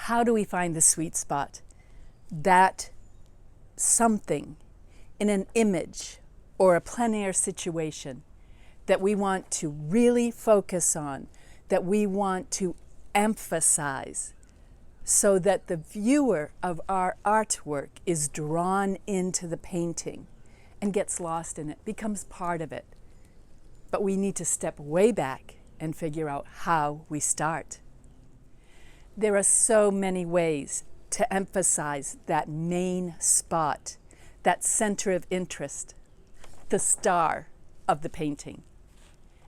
How do we find the sweet spot? That something in an image or a plein air situation that we want to really focus on, that we want to emphasize, so that the viewer of our artwork is drawn into the painting and gets lost in it, becomes part of it. But we need to step way back and figure out how we start. There are so many ways to emphasize that main spot, that center of interest, the star of the painting,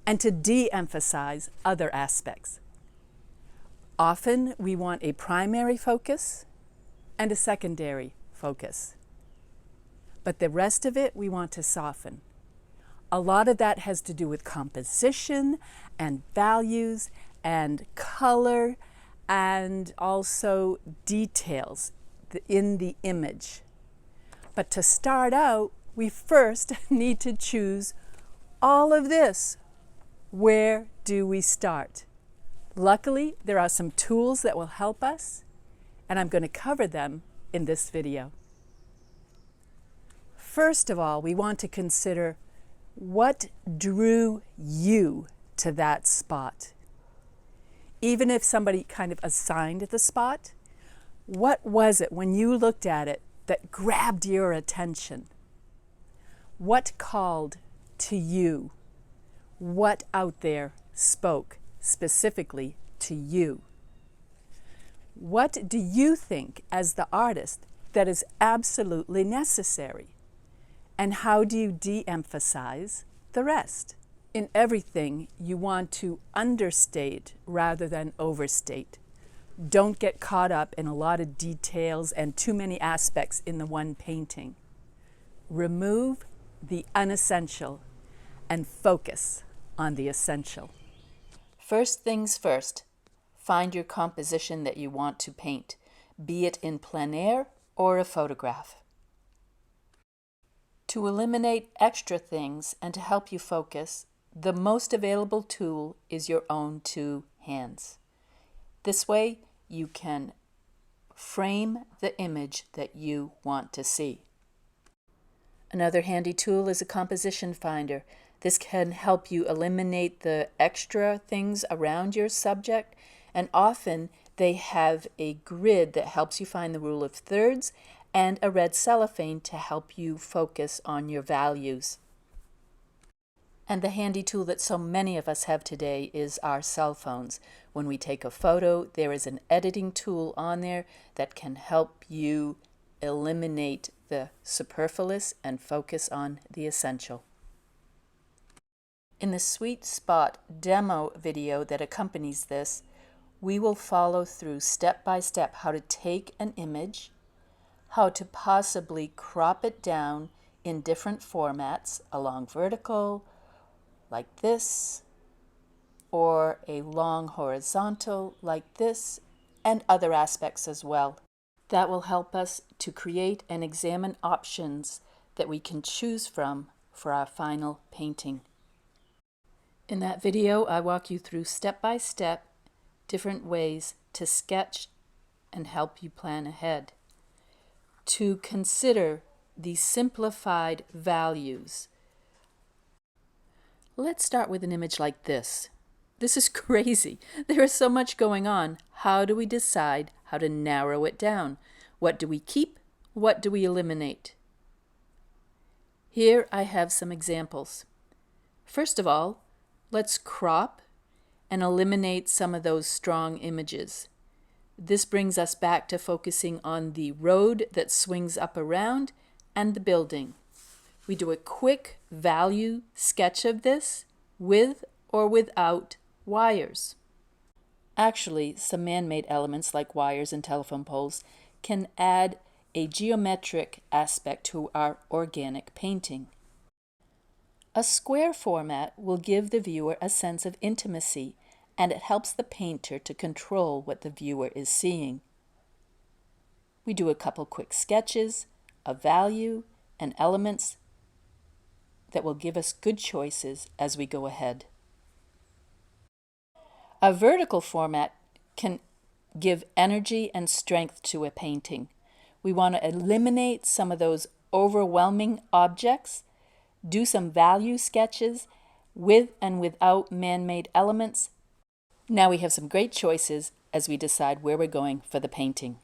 and to de-emphasize other aspects. Often we want a primary focus and a secondary focus, but the rest of it we want to soften. A lot of that has to do with composition and values and color and also details in the image. But to start out, we first need to choose all of this. Where do we start? Luckily, there are some tools that will help us, and I'm going to cover them in this video. First of all, we want to consider what drew you to that spot. Even if somebody kind of assigned the spot, what was it when you looked at it that grabbed your attention? What called to you? What out there spoke specifically to you? What do you think as the artist that is absolutely necessary? And how do you de-emphasize the rest? In everything, you want to understate rather than overstate. Don't get caught up in a lot of details and too many aspects in the one painting. Remove the unessential and focus on the essential. First things first, find your composition that you want to paint, be it in plein air or a photograph. To eliminate extra things and to help you focus, the most available tool is your own two hands. This way, you can frame the image that you want to see. Another handy tool is a composition finder. This can help you eliminate the extra things around your subject, and often they have a grid that helps you find the rule of thirds and a red cellophane to help you focus on your values. And the handy tool that so many of us have today is our cell phones. When we take a photo, there is an editing tool on there that can help you eliminate the superfluous and focus on the essential. In the Sweet Spot demo video that accompanies this, we will follow through step by step how to take an image, how to possibly crop it down in different formats, a long vertical, like this, or a long horizontal, like this, and other aspects as well. That will help us to create and examine options that we can choose from for our final painting. In that video, I walk you through step by step different ways to sketch and help you plan ahead. To consider the simplified values. Let's start with an image like this. This is crazy. There is so much going on. How do we decide how to narrow it down? What do we keep? What do we eliminate? Here I have some examples. First of all, let's crop and eliminate some of those strong images. This brings us back to focusing on the road that swings up around and the building. We do a quick value sketch of this with or without wires. Actually, some man-made elements like wires and telephone poles can add a geometric aspect to our organic painting. A square format will give the viewer a sense of intimacy, and it helps the painter to control what the viewer is seeing. We do a couple quick sketches, a value, and elements that will give us good choices as we go ahead. A vertical format can give energy and strength to a painting. We want to eliminate some of those overwhelming objects, do some value sketches with and without man-made elements. Now we have some great choices as we decide where we're going for the painting.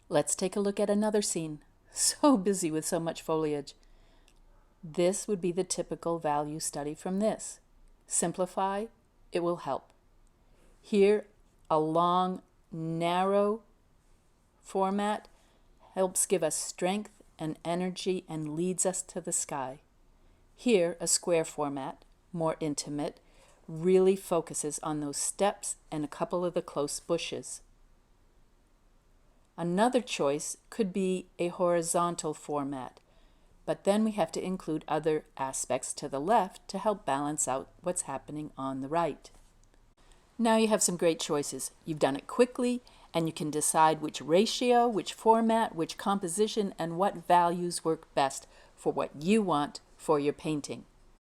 Let's take a look at another scene. So busy with so much foliage. This would be the typical value study from this. Simplify, it will help. Here, a long, narrow format helps give us strength and energy and leads us to the sky. Here, a square format, more intimate, really focuses on those steps and a couple of the close bushes. Another choice could be a horizontal format, but then we have to include other aspects to the left to help balance out what's happening on the right. Now you have some great choices. You've done it quickly, and you can decide which ratio, which format, which composition, and what values work best for what you want for your painting.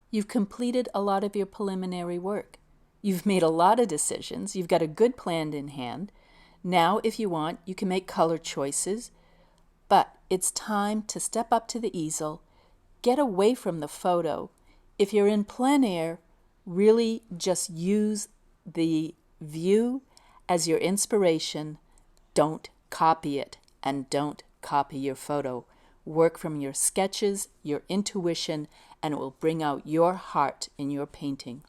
You've completed a lot of your preliminary work. You've made a lot of decisions. You've got a good plan in hand. Now, if you want, you can make color choices, but it's time to step up to the easel, get away from the photo. If you're in plein air, really just use the view as your inspiration. Don't copy it, and don't copy your photo. Work from your sketches, your intuition, and it will bring out your heart in your painting.